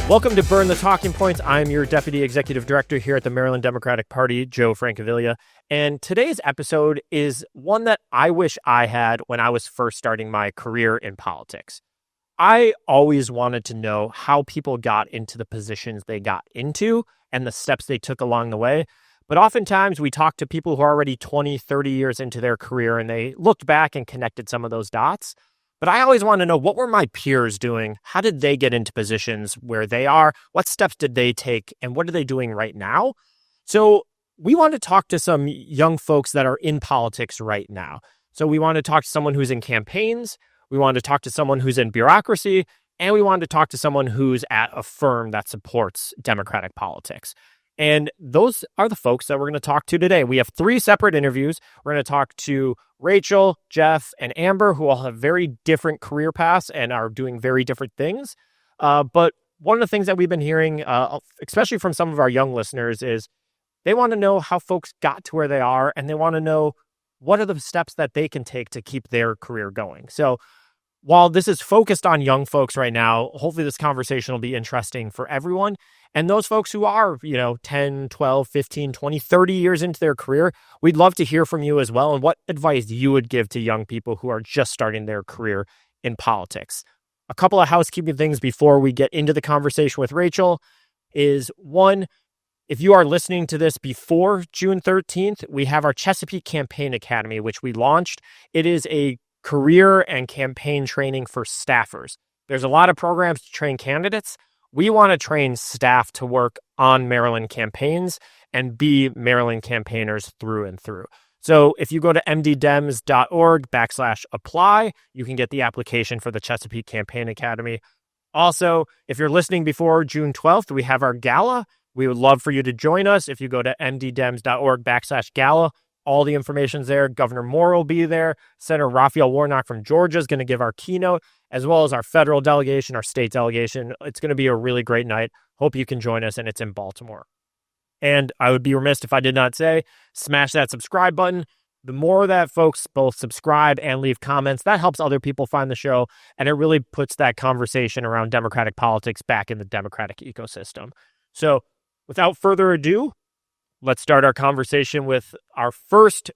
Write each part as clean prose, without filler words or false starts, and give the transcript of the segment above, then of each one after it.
Welcome to Burn the Talking Points. I'm your Deputy Executive Director here at the Maryland Democratic Party, Joe Francavilla. And today's episode is one that I wish I had when I was first starting my career in politics. I always wanted to know how people got into the positions they got into and the steps they took along the way. But oftentimes we talk to people who are already 20, 30 years into their career and they looked back and connected some of those dots. But I always want to know, what were my peers doing? How did they get into positions where they are? What steps did they take? And what are they doing right now? So we want to talk to some young folks that are in politics right now. So we want to talk to someone who's in campaigns. We want to talk to someone who's in bureaucracy. And we want to talk to someone who's at a firm that supports democratic politics. And those are the folks that we're going to talk to today. We have 3 separate interviews. We're going to talk to Rachel, Jeff, and Amber, who all have very different career paths and are doing very different things. But one of the things that we've been hearing, especially from some of our young listeners, is they want to know how folks got to where they are, and they want to know what are the steps that they can take to keep their career going. So while this is focused on young folks right now, hopefully this conversation will be interesting for everyone. And those folks who are, 10, 12, 15, 20, 30 years into their career, we'd love to hear from you as well, and what advice you would give to young people who are just starting their career in politics. A couple of housekeeping things before we get into the conversation with Rachel is, one, if you are listening to this before June 13th, we have our Chesapeake Campaign Academy, which we launched. It is a career and campaign training for staffers. There's a lot of programs to train candidates. We want to train staff to work on Maryland campaigns and be Maryland campaigners through and through. So if you go to mddems.org/apply, you can get the application for the Chesapeake Campaign Academy. Also, if you're listening before June 12th, we have our Gala. We would love for you to join us. If you go to mddems.org/gala, all the information's there. Governor Moore will be there. Senator Raphael Warnock from Georgia is going to give our keynote, as well as our federal delegation, our state delegation. It's going to be a really great night. Hope you can join us, and it's in Baltimore. And I would be remiss if I did not say, smash that subscribe button. The more that folks both subscribe and leave comments, that helps other people find the show, and it really puts that conversation around democratic politics back in the democratic ecosystem. So without further ado, let's start our conversation with our first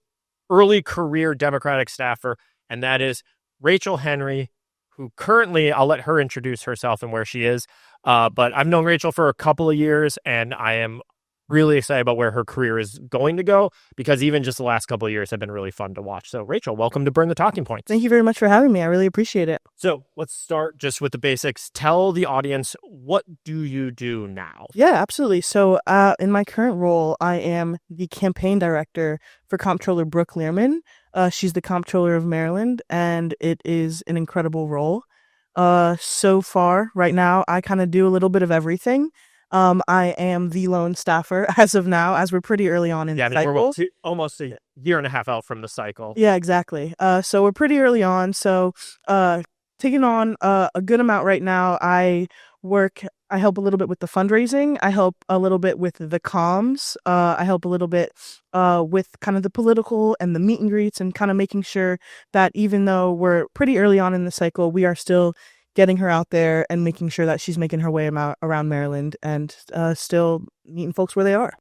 early career Democratic staffer, and that is Rachel Henry, who currently, I'll let her introduce herself and where she is. But I've known Rachel for a couple of years, and I am really excited about where her career is going to go, because even just the last couple of years have been really fun to watch. So Rachel, welcome to Burn the Talking Points. Thank you very much for having me. I really appreciate it. So let's start just with the basics. Tell the audience, what do you do now? Yeah, absolutely. So in my current role, I am the campaign director for Comptroller Brooke Learman. She's the Comptroller of Maryland, and it is an incredible role. So far, right now, I kind of do a little bit of everything. I am the lone staffer as of now, as we're pretty early on in the cycle. We're almost a year and a half out from the cycle. Yeah, exactly. So we're pretty early on. So taking on a good amount right now. I help a little bit with the fundraising. I help a little bit with the comms. I help a little bit with kind of the political and the meet and greets, and kind of making sure that even though we're pretty early on in the cycle, we are still getting her out there and making sure that she's making her way around Maryland and still meeting folks where they are.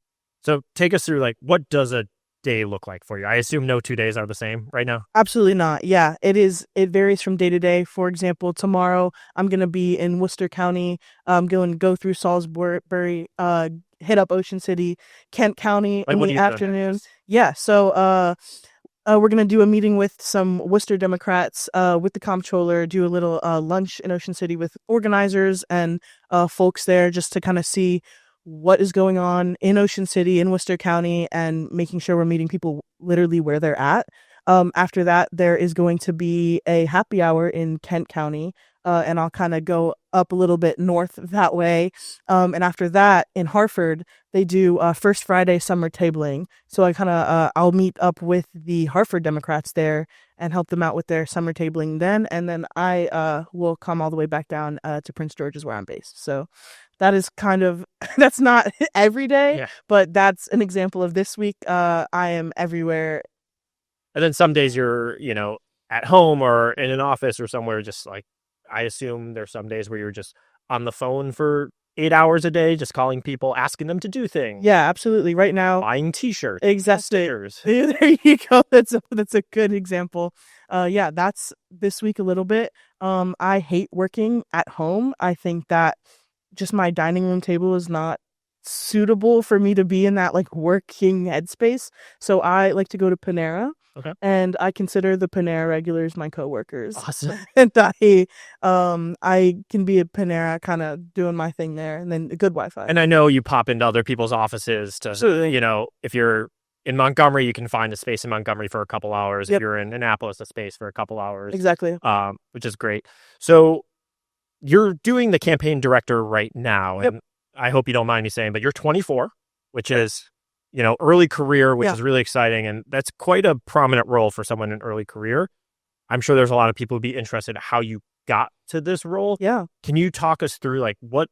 So take us through, what does a day look like for you? I assume no 2 days are the same right now? Absolutely not. Yeah, it is. It varies from day to day. For example, tomorrow I'm going to be in Worcester County. I'm going to go through Salisbury, hit up Ocean City, Kent County in the afternoon. Yeah, so we're going to do a meeting with some Worcester Democrats, with the comptroller, do a little lunch in Ocean City with organizers and folks there, just to kind of see what is going on in Ocean City, in Worcester County, and making sure we're meeting people literally where they're at. After that, there is going to be a happy hour in Kent County, and I'll kind of go up a little bit north that way. And after that, in Hartford, they do First Friday summer tabling. So I kind of I'll meet up with the Hartford Democrats there and help them out with their summer tabling then. And then I will come all the way back down to Prince George's, where I'm based. So that is kind of, that's not every day, but that's an example of this week. I am everywhere. And then some days you're, at home or in an office or somewhere, just I assume there's some days where you're just on the phone for 8 hours a day just calling people, asking them to do things. Yeah, absolutely. Right now, buying t-shirts, exactly. stickers. There you go. That's a good example. Yeah, that's this week a little bit. I hate working at home. I think that just my dining room table is not suitable for me to be in that like working headspace. So I like to go to Panera. Okay. And I consider the Panera regulars my coworkers. Awesome. And I can be a Panera kind of doing my thing there, and then good Wi-Fi. And I know you pop into other people's offices to, you know, if you're in Montgomery, you can find a space in Montgomery for a couple hours. Yep. If you're in Annapolis, a space for a couple hours. Exactly. Which is great. So you're doing the campaign director right now, and Yep. I hope you don't mind me saying, but you're 24, which is, you know, early career, which is really exciting, and that's quite a prominent role for someone in early career. I'm sure there's a lot of people who'd be interested in how you got to this role. Yeah. Can you talk us through like what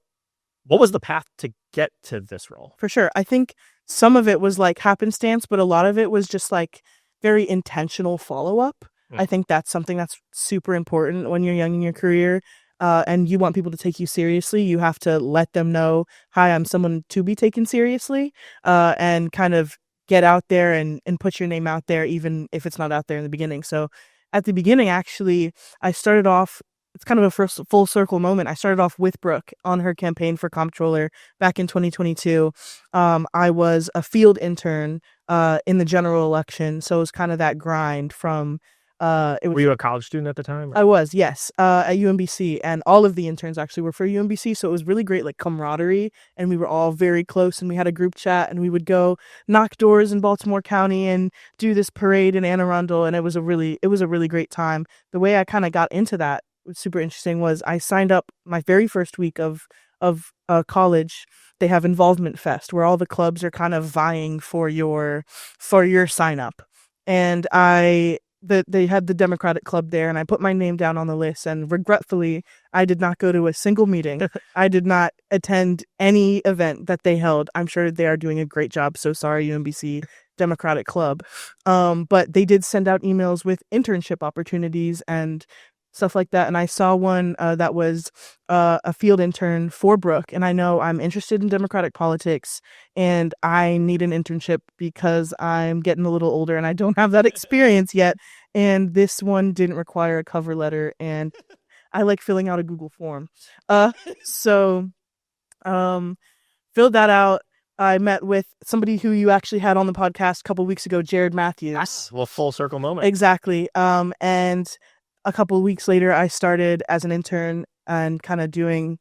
was the path to get to this role? For sure. I think some of it was like happenstance, but a lot of it was just like very intentional follow-up. I think that's something that's super important when you're young in your career. And you want people to take you seriously. You have to let them know, hi, I'm someone to be taken seriously, and kind of get out there and put your name out there, even if it's not out there in the beginning. So at the beginning, actually, I started off, it's kind of a first full circle moment. I started off with Brooke on her campaign for comptroller back in 2022. I was a field intern in the general election. So it was kind of that grind from Were you a college student at the time? I was, yes, at UMBC, and all of the interns actually were for UMBC, so it was really great, like, camaraderie, and we were all very close, and we had a group chat, and we would go knock doors in Baltimore County and do this parade in Anne Arundel, and it was a really great time. The way I kind of got into that was super interesting was I signed up my very first week of college. They have Involvement Fest, where all the clubs are kind of vying for your sign up, and they had the Democratic Club there, and I put my name down on the list, and regretfully, I did not go to a single meeting. I did not attend any event that they held. I'm sure they are doing a great job. So sorry, UMBC Democratic Club. But they did send out emails with internship opportunities and stuff like that. And I saw one that was a field intern for Brooke. And I know I'm interested in Democratic politics and I need an internship because I'm getting a little older and I don't have that experience yet. And this one didn't require a cover letter. And I like filling out a Google form. So filled that out. I met with somebody who you actually had on the podcast a couple weeks ago, Jared Matthews. Yes, well, full circle moment. Exactly. And a couple of weeks later, I started as an intern and kind of doing,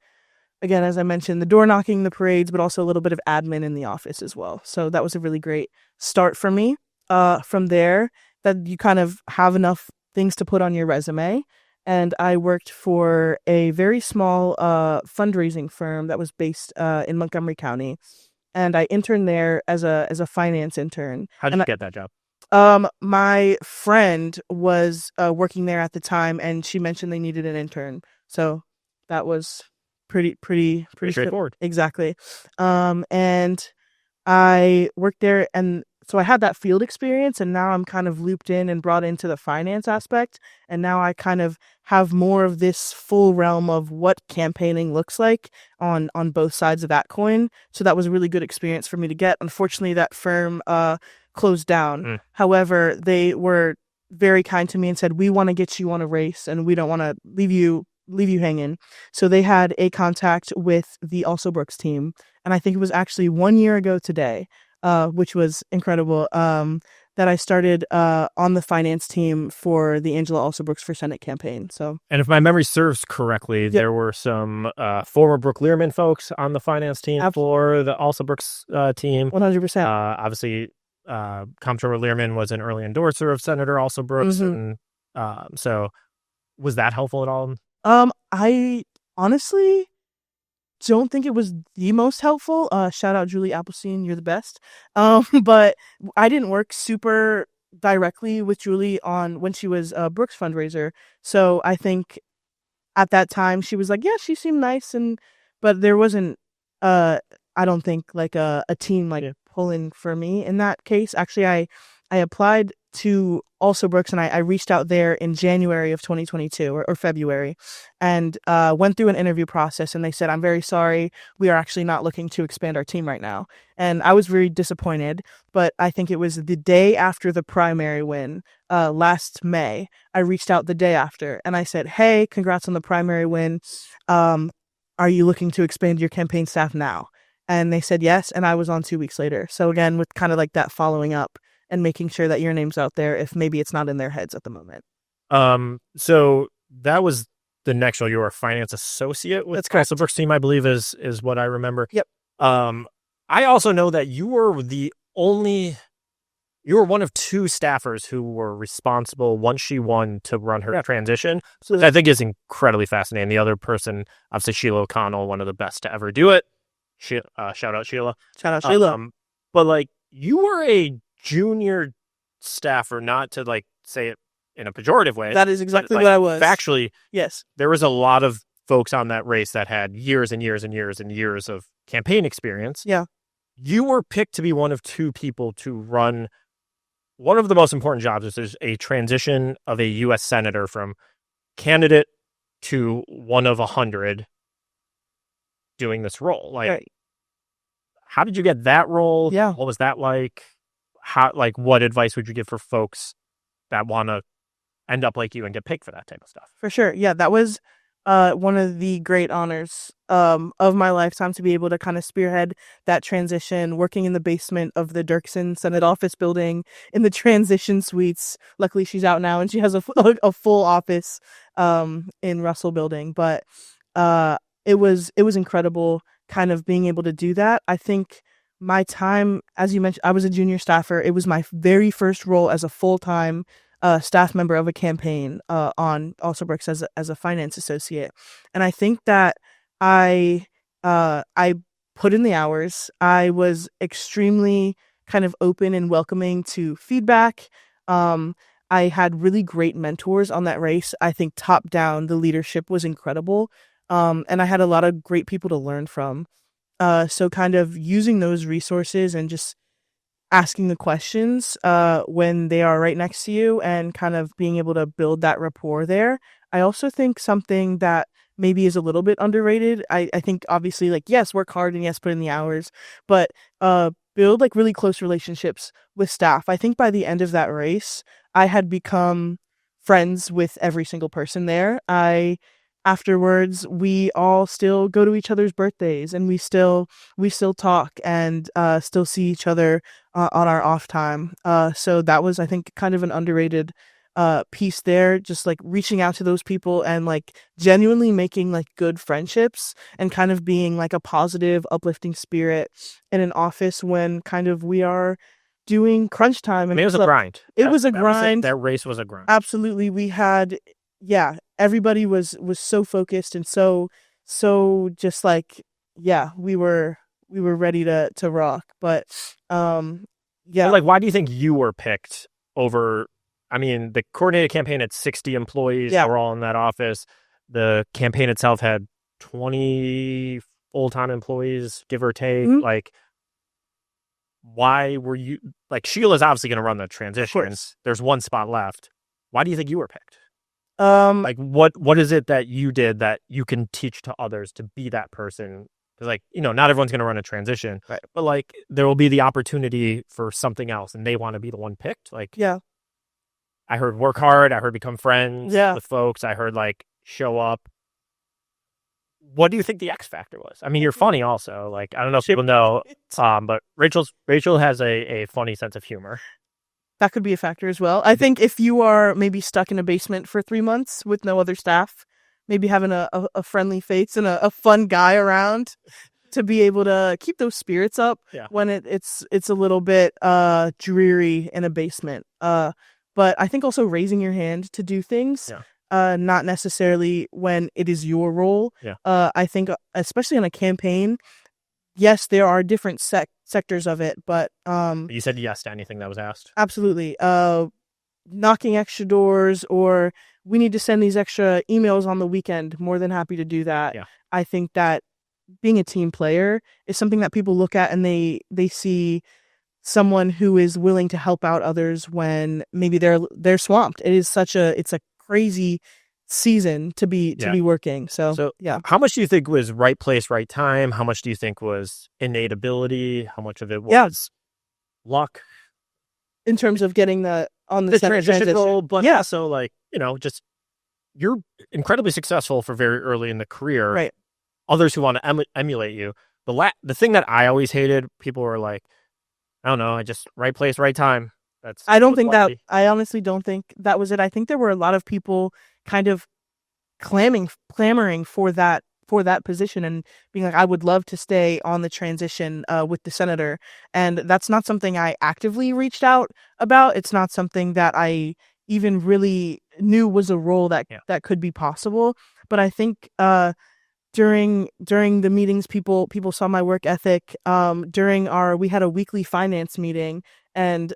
again, as I mentioned, the door knocking, the parades, but also a little bit of admin in the office as well. So that was a really great start for me. From there, that you kind of have enough things to put on your resume. And I worked for a very small fundraising firm that was based in Montgomery County. And I interned there as a finance intern. How did you get that job? My friend was working there at the time, and she mentioned they needed an intern. So that was pretty straightforward. Exactly. And I worked there, and so I had that field experience, and now I'm kind of looped in and brought into the finance aspect. And now I kind of have more of this full realm of what campaigning looks like on both sides of that coin. So that was a really good experience for me to get. Unfortunately, that firm closed down. However, they were very kind to me and said, we want to get you on a race and we don't want to leave you hanging. So they had a contact with the Also Brooks team. And I think it was actually 1 year ago today, which was incredible, that I started on the finance team for the Angela Also Brooks for Senate campaign. So, and if my memory serves correctly, there were some former Brooke Learman folks on the finance team for the Also Brooks team. 100%. Obviously, Comptroller Learman was an early endorser of Senator Also Brooks, and so was that helpful at all? I honestly don't think it was the most helpful. Shout out Julie Applesein, you're the best. But I didn't work super directly with Julie on when she was a Brooks fundraiser. So I think at that time she was like, yeah, she seemed nice, but there wasn't I don't think like a team like pulling for me in that case. Actually, I applied to Also Brooks, and I reached out there in January of 2022 or February, and went through an interview process. And they said, "I'm very sorry, we are actually not looking to expand our team right now." And I was very disappointed. But I think it was the day after the primary win, last May. I reached out the day after, and I said, "Hey, congrats on the primary win. Um, are you looking to expand your campaign staff now?" And they said yes, and I was on 2 weeks later. So again, with kind of like that following up and making sure that your name's out there if maybe it's not in their heads at the moment. So that was the next role. You were a finance associate with That's correct. Tulsa Brooks team, I believe, is what I remember. Yep. I also know that you were one of two staffers who were responsible once she won to run her transition, which I think is incredibly fascinating. The other person, obviously Sheila O'Connell, one of the best to ever do it. Shout out Sheila. Shout out Sheila. But like, you were a junior staffer, not to like say it in a pejorative way. That is exactly like, what I was. Factually, yes, there was a lot of folks on that race that had years and years and years and years of campaign experience. Yeah. You were picked to be one of two people to run one of the most important jobs, which is a transition of a U.S. senator from candidate to one of 100 doing this role. Like, right. How did you get that role? Yeah. What was that like? What advice would you give for folks that want to end up like you and get picked for that type of stuff? For sure. Yeah, that was one of the great honors of my lifetime, to be able to kind of spearhead that transition, working in the basement of the Dirksen Senate office building in the transition suites. Luckily, she's out now and she has a full office in Russell Building. But it was incredible kind of being able to do that. I think my time, as you mentioned, I was a junior staffer. It was my very first role as a full-time staff member of a campaign on Also Brooks as a finance associate. And I think that I put in the hours. I was extremely kind of open and welcoming to feedback. I had really great mentors on that race. I think top down, the leadership was incredible. And I had a lot of great people to learn from. So kind of using those resources and just asking the questions when they are right next to you and kind of being able to build that rapport there. I also think something that maybe is a little bit underrated. I think obviously, like, yes, work hard and yes, put in the hours, but build like really close relationships with staff. I think by the end of that race, I had become friends with every single person there. Afterwards, we all still go to each other's birthdays and we still talk and still see each other on our off time. So that was, I think, kind of an underrated piece there, just like reaching out to those people and like genuinely making like good friendships and kind of being like a positive, uplifting spirit in an office when kind of we are doing crunch time. And it was a grind. It was a grind. That race was a grind. Absolutely. We had, everybody was so focused and so just like, we were ready to rock. But like, why do you think you were picked over? I mean, the coordinated campaign had 60 employees that were all in that office. The campaign itself had 20 full-time employees, give or take. Mm-hmm. Like, why were you, like, Sheila's obviously going to run the transition. There's one spot left. Why do you think you were picked? Like, what is it that you did that you can teach to others to be that person? Because, like, not everyone's going to run a transition, right? But like, there will be the opportunity for something else, and they want to be the one picked. Like, I heard work hard. I heard become friends with folks. I heard like show up. What do you think the X factor was? I mean, you're funny also. Like, I don't know if people know, but Rachel has a funny sense of humor. That could be a factor as well. I think if you are maybe stuck in a basement for 3 months with no other staff, maybe having a friendly face and a fun guy around to be able to keep those spirits up when it's a little bit dreary in a basement. But I think also raising your hand to do things, not necessarily when it is your role. I think especially on a campaign, yes, there are different sectors of it, but you said yes to anything that was asked. Absolutely. Knocking extra doors, or we need to send these extra emails on the weekend. More than happy to do that. I think that being a team player is something that people look at and they see someone who is willing to help out others when maybe they're swamped. It's a crazy season to Yeah. be working. So So, yeah. how much do you think was right place, right time? How much do you think was innate ability? How much of it Yeah, was luck? in terms of getting the on the The Senate transition transition. role, but Yeah, also like, just you're incredibly successful for very early in the career. right. Others who want to emulate you. The thing that I always hated, people were like, I don't know, I just right place, right time. That's I don't was think that lucky. I honestly don't think that was it. I think there were a lot of people kind of clamoring for that position and being like, I would love to stay on the transition with the senator. And that's not something I actively reached out about. It's not something that I even really knew was a role Yeah. that could be possible. But I think during the meetings, people saw my work ethic. During our we had a weekly finance meeting, and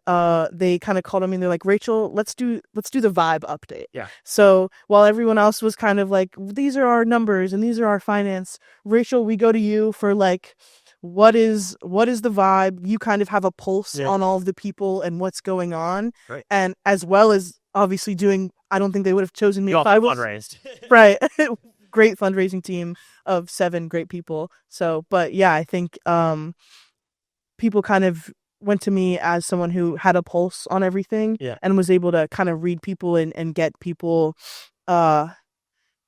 they kind of called on me and they're like, Rachel, let's do the vibe update. Yeah. So while everyone else was kind of like, these are our numbers and these are our finance, Rachel, we go to you for like, what is the vibe? You kind of have a pulse Yeah. on all of the people and what's going on. Right. And as well as obviously doing, I don't think they would have chosen me You if also I was fundraised. right. Great fundraising team of 7 great people. So, but yeah, I think people kind of went to me as someone who had a pulse on everything Yeah. and was able to kind of read people and uh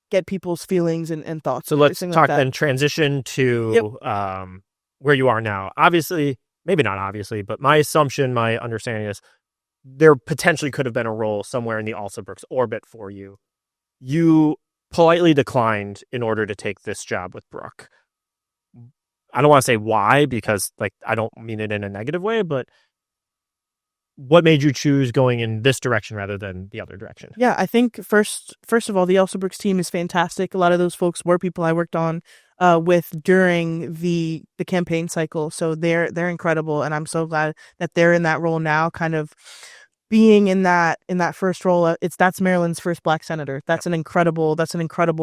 get people's feelings and thoughts. So let's Everything like talk that. then transition Yep. to where you are now. Obviously, maybe not obviously, but my assumption, my understanding is there potentially could have been a role somewhere in the Alsobrooks orbit for you. You politely declined in order to take this job with Brooke. I don't want to say why because like I don't mean it in a negative way, but what made you choose going in this direction rather than the other direction? Yeah, I think first of all, the Elsa Brooks team is fantastic. A lot of those folks were people I worked on with during the campaign cycle, so they're incredible, and I'm so glad that they're in that role now, kind of being in that first role. That's Maryland's first Black senator. That's an incredible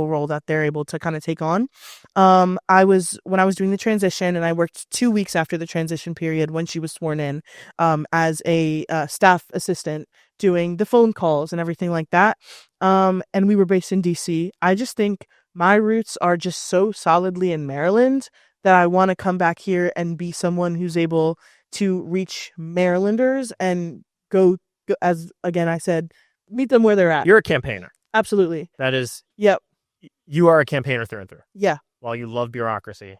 role that they're able to kind of take on. I was when I was doing the transition, and I worked 2 weeks after the transition period when she was sworn in, as a staff assistant doing the phone calls and everything like that. And we were based in DC. I just think my roots are just so solidly in Maryland that I want to come back here and be someone who's able to reach Marylanders and go as again I said, meet them where they're at. You're a campaigner. Absolutely. That is, Yep. you are a campaigner through and through. Yeah. While you love bureaucracy,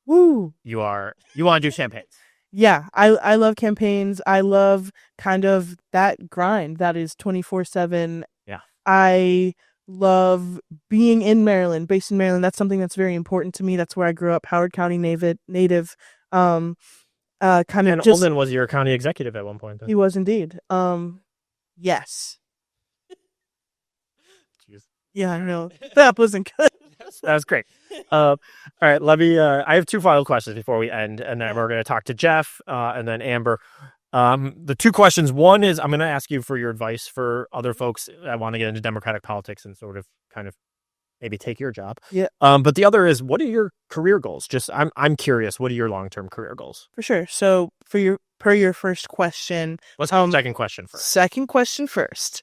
Woo. you want to do campaigns. Yeah, I love campaigns. I love kind of that grind that is 24/7. Yeah. I love being in Maryland, based in Maryland. That's something that's very important to me. That's where I grew up, Howard County native. Um kind of And just Olden was your county executive at one point. Then. he was indeed. Yes. Jeez. Yeah, I don't know. That wasn't good. That was great. All right, let me. I have 2 final questions before we end, and then we're going to talk to Jeff and then Amber. The 2 questions. One is I'm going to ask you for your advice for other folks that want to get into Democratic politics and sort of kind of maybe take your job. Yeah. But the other is, what are your career goals? Just I'm curious. What are your long-term career goals? For sure. So per your first question, Let's go second question first. second question first.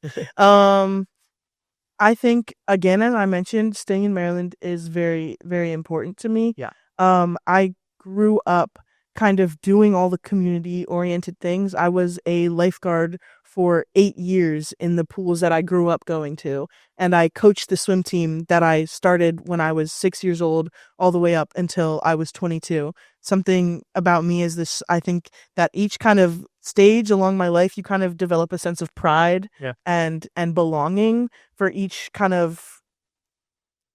I think again, as I mentioned, staying in Maryland is very, very important to me. Yeah. I grew up kind of doing all the community oriented things. I was a lifeguard for 8 years in the pools that I grew up going to, and I coached the swim team that I started when I was 6 years old all the way up until I was 22. Something about me is this, I think that each kind of stage along my life, you kind of develop a sense of pride and belonging for each kind of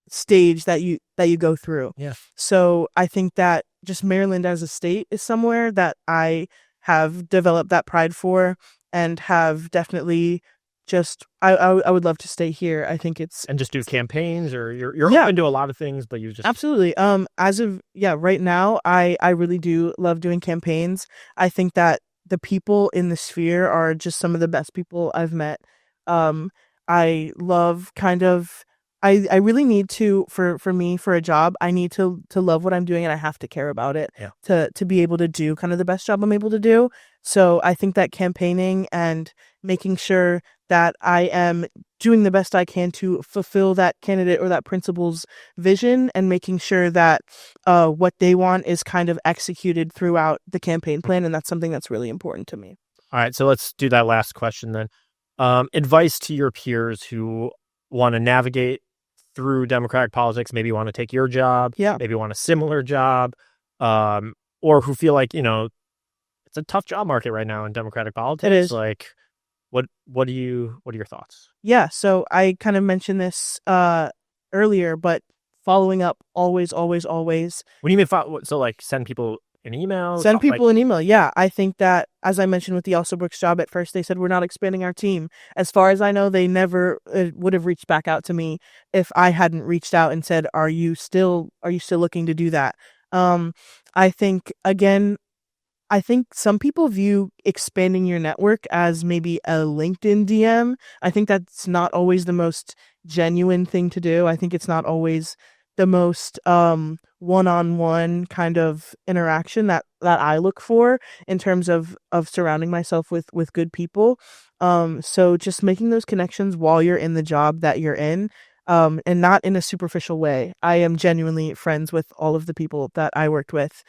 stage that you go through. Yeah. So I think that just Maryland as a state is somewhere that I have developed that pride for and have definitely just I would love to stay here. I think it's and just do campaigns, or you're Yeah. open to a lot of things, but you just Absolutely. As of right now, I really do love doing campaigns. I think that the people in the sphere are just some of the best people I've met. I love kind of I really need to, for me, for a job, I need to love what I'm doing, and I have to care about it Yeah. to be able to do kind of the best job I'm able to do. So I think that campaigning and making sure that I am doing the best I can to fulfill that candidate or that principal's vision, and making sure that what they want is kind of executed throughout the campaign plan, and that's something that's really important to me. All right, so let's do that last question then. Advice to your peers who want to navigate through Democratic politics, maybe want to take your job, Yeah, maybe want a similar job, or who feel like, it's a tough job market right now in Democratic it politics. is. Like, what are your thoughts? Yeah, so I kind of mentioned this earlier, but following up, always, always, always. What do you mean? So, like, send people an email, Send talk, like, people an email. Yeah, I think that, as I mentioned with the Also Brooks job, at first they said we're not expanding our team. As far as I know, they never would have reached back out to me if I hadn't reached out and said, are you still looking to do that?" Um, I think, again, I think some people view expanding your network as maybe a LinkedIn DM. I think that's not always the most genuine thing to do. I think it's not always the most one-on-one kind of interaction that I look for in terms of surrounding myself with good people. So just making those connections while you're in the job that you're in, and not in a superficial way. I am genuinely friends with all of the people that I worked with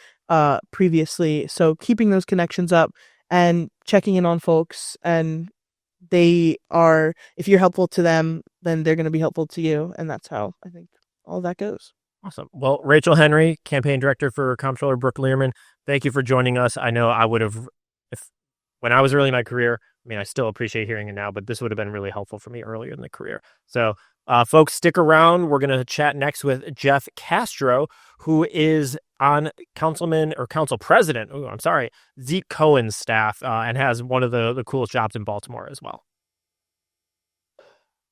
previously. So keeping those connections up and checking in on folks, and if you're helpful to them, then they're going to be helpful to you. And that's how I think all that goes. awesome. Well, Rachel Henry, campaign director for Comptroller Brooke Learman, thank you for joining us. I know I would have, if when I was early in my career, I mean, I still appreciate hearing it now, but this would have been really helpful for me earlier in the career. So, folks, stick around. We're going to chat next with Jeff Castro, who is on council president, Zeke Cohen's staff, and has one of the coolest jobs in Baltimore as well.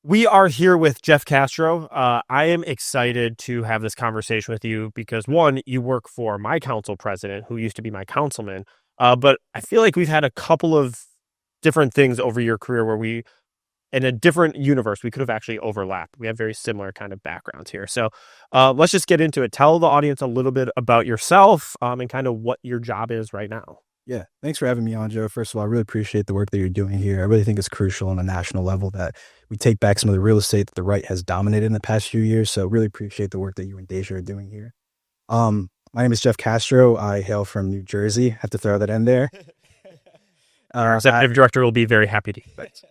We are here with Jeff Castro. I am excited to have this conversation with you because, one, you work for my council president, who used to be my councilman, but I feel like we've had a couple of different things over your career where in a different universe, we could have actually overlapped. We have very similar kind of backgrounds here. So let's just get into it. Tell the audience a little bit about yourself and kind of what your job is right now. Yeah, thanks for having me on, Joe. First of all, I really appreciate the work that you're doing here. I really think it's crucial on a national level that we take back some of the real estate that the right has dominated in the past few years. So really appreciate the work that you and Deja are doing here. My name is Jeff Castro. I hail from New Jersey. Have to throw that in there. Our executive director will be very happy to hear that.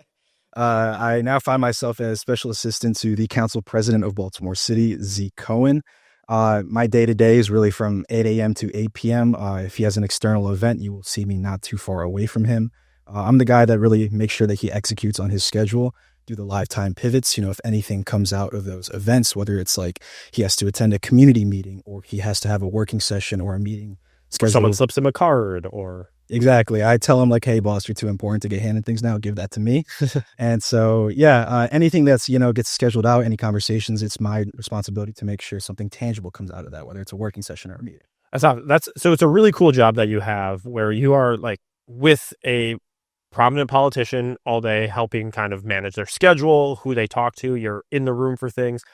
I now find myself as special assistant to the council president of Baltimore City, Zeke Cohen. My day-to-day is really from 8 a.m. to 8 p.m. If he has an external event, you will see me not too far away from him. I'm the guy that really makes sure that he executes on his schedule, do the live time pivots. If anything comes out of those events, whether it's like he has to attend a community meeting or he has to have a working session or a meeting scheduled. Someone slips him a card or... Exactly. I tell him like, hey, boss, you're too important to get handed things now. Give that to me. And so, anything that's, gets scheduled out, any conversations, it's my responsibility to make sure something tangible comes out of that, whether it's a working session or a meeting. So it's a really cool job that you have where you are like with a prominent politician all day, helping kind of manage their schedule, who they talk to. You're in the room for things.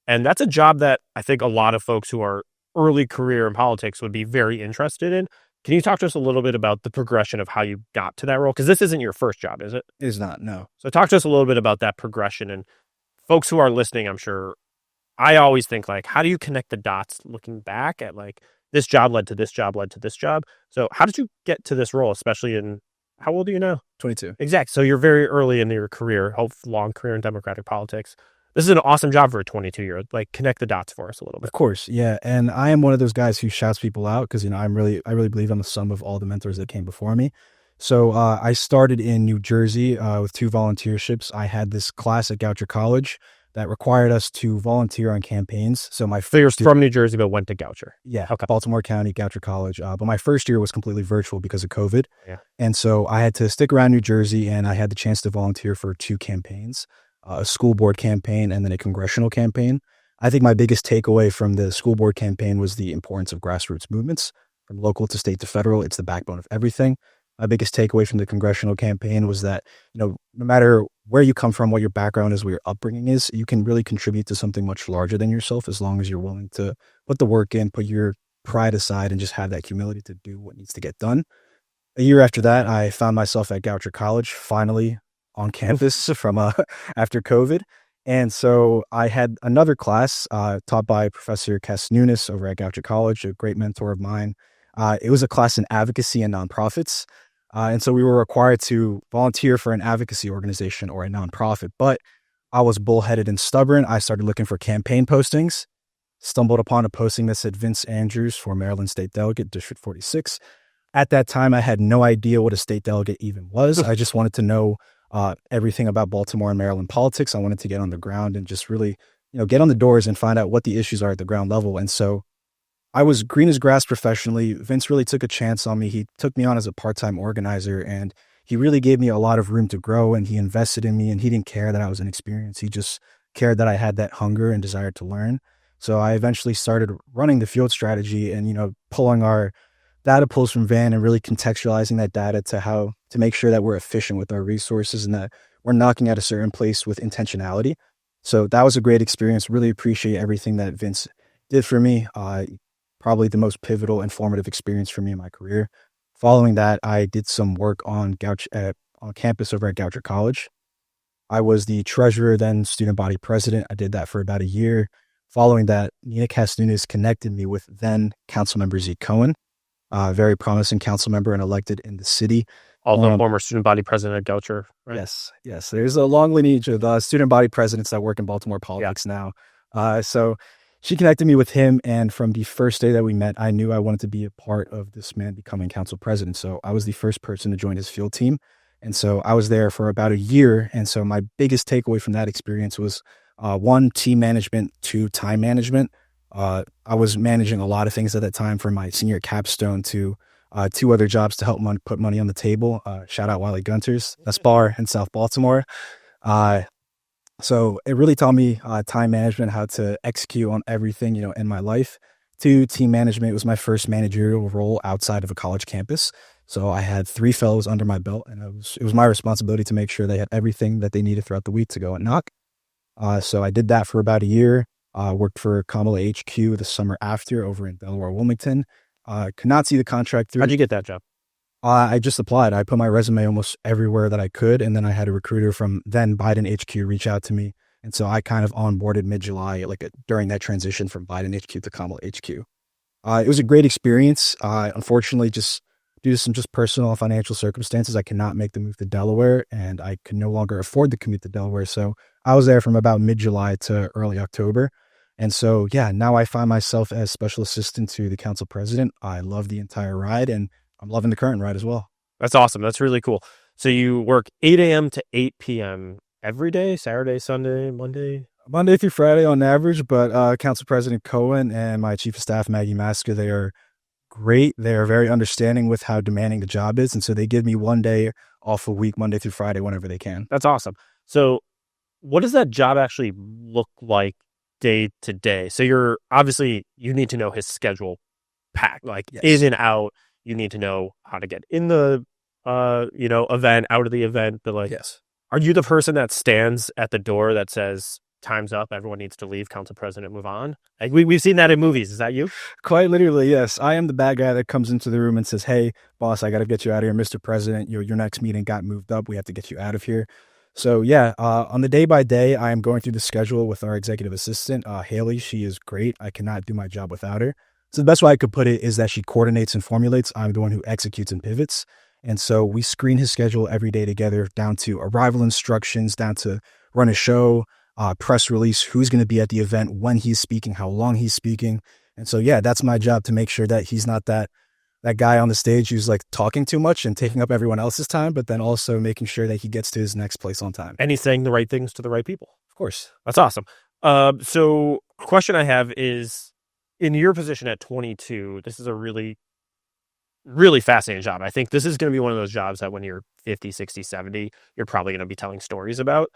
And that's a job that I think a lot of folks who are early career in politics would be very interested in. Can you talk to us a little bit about the progression of how you got to that role? Because this isn't your first job, is it? It is not, no. So talk to us a little bit about that progression. And folks who are listening, I'm sure, I always think like, how do you connect the dots looking back at like, this job led to this job, led to this job. So how did you get to this role, especially how old are you now? 22. Exactly. So you're very early in your career, long career in Democratic politics. This is an awesome job for a 22-year-old. Like, connect the dots for us a little bit. Of course, yeah. And I am one of those guys who shouts people out because, I really believe I'm the sum of all the mentors that came before me. So I started in New Jersey with 2 volunteerships. I had this class at Goucher College that required us to volunteer on campaigns. So you're from New Jersey but went to Goucher. Yeah, okay. Baltimore County, Goucher College. But my first year was completely virtual because of COVID. Yeah. And so I had to stick around New Jersey, and I had the chance to volunteer for 2 campaigns. A school board campaign and then a congressional campaign. I think my biggest takeaway from the school board campaign was the importance of grassroots movements from local to state to federal. It's the backbone of everything. my biggest takeaway from the congressional campaign was that, no matter where you come from, what your background is, what your upbringing is, you can really contribute to something much larger than yourself as long as you're willing to put the work in, put your pride aside, and just have that humility to do what needs to get done. A year after that, I found myself at Goucher College, finally on campus from after COVID. And so I had another class taught by Professor Cass Nunes over at Goucher College, a great mentor of mine. It was a class in advocacy and nonprofits. And so we were required to volunteer for an advocacy organization or a nonprofit. But I was bullheaded and stubborn. I started looking for campaign postings, stumbled upon a posting that said Vince Andrews for Maryland State Delegate, District 46. At that time, I had no idea what a state delegate even was. I just wanted to know everything about Baltimore and Maryland politics. I wanted to get on the ground and just really, get on the doors and find out what the issues are at the ground level. And so I was green as grass professionally. Vince really took a chance on me. He took me on as a part-time organizer, and he really gave me a lot of room to grow, and he invested in me, and he didn't care that I was inexperienced. He just cared that I had that hunger and desire to learn. So I eventually started running the field strategy and, pulling our data pulls from Van and really contextualizing that data to how to make sure that we're efficient with our resources and that we're knocking at a certain place with intentionality. So that was a great experience. Really appreciate everything that Vince did for me. Probably the most pivotal and formative experience for me in my career. Following that, I did some work on campus over at Goucher College. I was the treasurer, then student body president. I did that for about a year. Following that, Nina Cass-Nunes connected me with then council member Zeke Cohen, very promising council member and elected in the city. Also former student body president at Goucher, right? Yes. There's a long lineage of student body presidents that work in Baltimore politics now. So she connected me with him, and from the first day that we met, I knew I wanted to be a part of this man becoming council president. So I was the first person to join his field team. And so I was there for about a year. And so my biggest takeaway from that experience was one, team management, two, time management. I was managing a lot of things at that time, from my senior capstone to two other jobs to help put money on the table. Shout out Wiley Gunters, that's bar in South Baltimore. So it really taught me time management, how to execute on everything, in my life. Two, team management was my first managerial role outside of a college campus. So I had 3 fellows under my belt, and it was my responsibility to make sure they had everything that they needed throughout the week to go and knock. So I did that for about a year. Worked for Kamala HQ the summer after over in Delaware, Wilmington. Could not see the contract through. How'd you get that job? I just applied. I put my resume almost everywhere that I could. And then I had a recruiter from then Biden HQ reach out to me. And so I kind of onboarded mid-July, during that transition from Biden HQ to Kamala HQ. It was a great experience. Unfortunately, just due to some just personal and financial circumstances, I could not make the move to Delaware, and I could no longer afford to commute to Delaware. So I was there from about mid-July to early October. And so, now I find myself as special assistant to the council president. I love the entire ride, and I'm loving the current ride as well. That's awesome. That's really cool. So you work 8 a.m. to 8 p.m. every day, Saturday, Sunday, Monday? Monday through Friday on average, but Council President Cohen and my Chief of Staff, Maggie Masker, they are great. They are very understanding with how demanding the job is. And so they give me one day off a week, Monday through Friday, whenever they can. That's awesome. So what does that job actually look like day to day? So you need to know his schedule packed, Yes. in and out. You need to know how to get in the, event, out of the event. But Yes. Are you the person that stands at the door that says, time's up, everyone needs to leave, council president, move on? We've seen that in movies. Is that you? Quite literally, yes. I am the bad guy that comes into the room and says, hey, boss, I got to get you out of here. Mr. President, your next meeting got moved up. We have to get you out of here. So on the day by day, I am going through the schedule with our executive assistant, Haley. She is great. I cannot do my job without her. So the best way I could put it is that she coordinates and formulates. I'm the one who executes and pivots. And so we screen his schedule every day together, down to arrival instructions, down to run a show, press release, who's going to be at the event, when he's speaking, how long he's speaking. And so, that's my job, to make sure that he's not that guy on the stage who's talking too much and taking up everyone else's time, but then also making sure that he gets to his next place on time. And he's saying the right things to the right people. Of course. That's awesome. So question I have is, in your position at 22, this is a really, really fascinating job. I think this is going to be one of those jobs that when you're 50, 60, 70, you're probably going to be telling stories about.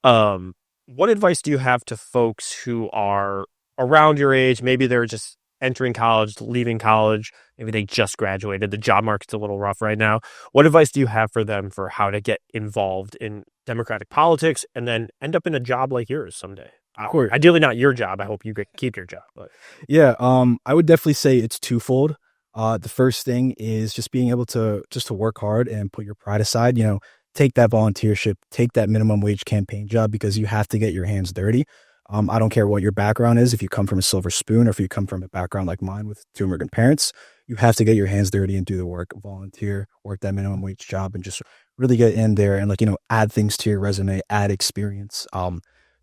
What advice do you have to folks who are around your age? Maybe they're just entering college, leaving college, maybe they just graduated, the job market's a little rough right now. What advice do you have for them for how to get involved in Democratic politics and then end up in a job like yours someday? Of course. Ideally not your job. I hope you keep your job. But Yeah, I would definitely say it's twofold. The first thing is just being able to work hard and put your pride aside. Take that volunteership, take that minimum wage campaign job because you have to get your hands dirty. I don't care what your background is. If you come from a silver spoon or if you come from a background like mine with two immigrant parents, you have to get your hands dirty and do the work, volunteer, work that minimum wage job, and just really get in there and add things to your resume, add experience.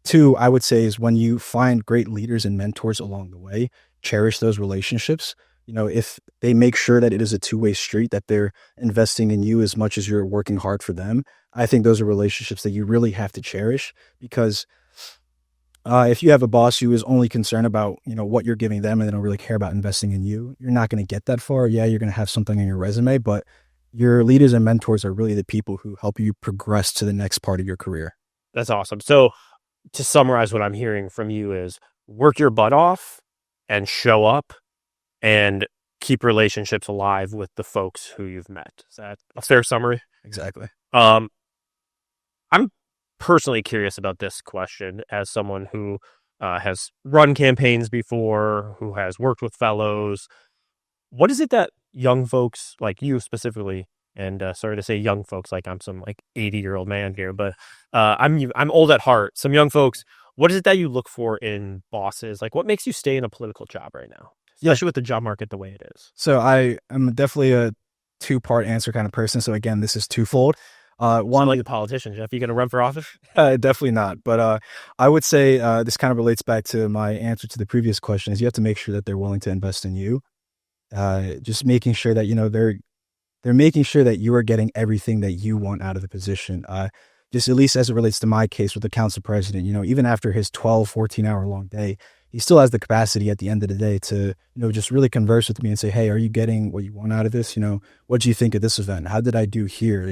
Two, I would say is when you find great leaders and mentors along the way, cherish those relationships. If they make sure that it is a two-way street, that they're investing in you as much as you're working hard for them, I think those are relationships that you really have to cherish because if you have a boss who is only concerned about, what you're giving them and they don't really care about investing in you, you're not going to get that far. Yeah, you're going to have something in your resume, but your leaders and mentors are really the people who help you progress to the next part of your career. that's awesome. So to summarize what I'm hearing from you is work your butt off and show up and keep relationships alive with the folks who you've met. Is that a fair summary? Exactly. I'm personally curious about this question as someone who has run campaigns before, who has worked with fellows. What is it that young folks like you specifically, and sorry to say young folks like I'm some 80-year-old man here, but I'm old at heart. Some young folks, what is it that you look for in bosses? What makes you stay in a political job right now? Especially with the job market the way it is. So I am definitely a two-part answer kind of person. So again, this is twofold. One, like the politician, Jeff, you going to run for office? Definitely not. But I would say this kind of relates back to my answer to the previous question is you have to make sure that they're willing to invest in you. Just making sure that, they're making sure that you are getting everything that you want out of the position. Just at least as it relates to my case with the council president, even after his 12, 14-hour long day, he still has the capacity at the end of the day to, just really converse with me and say, hey, are you getting what you want out of this? What do you think of this event? How did I do here?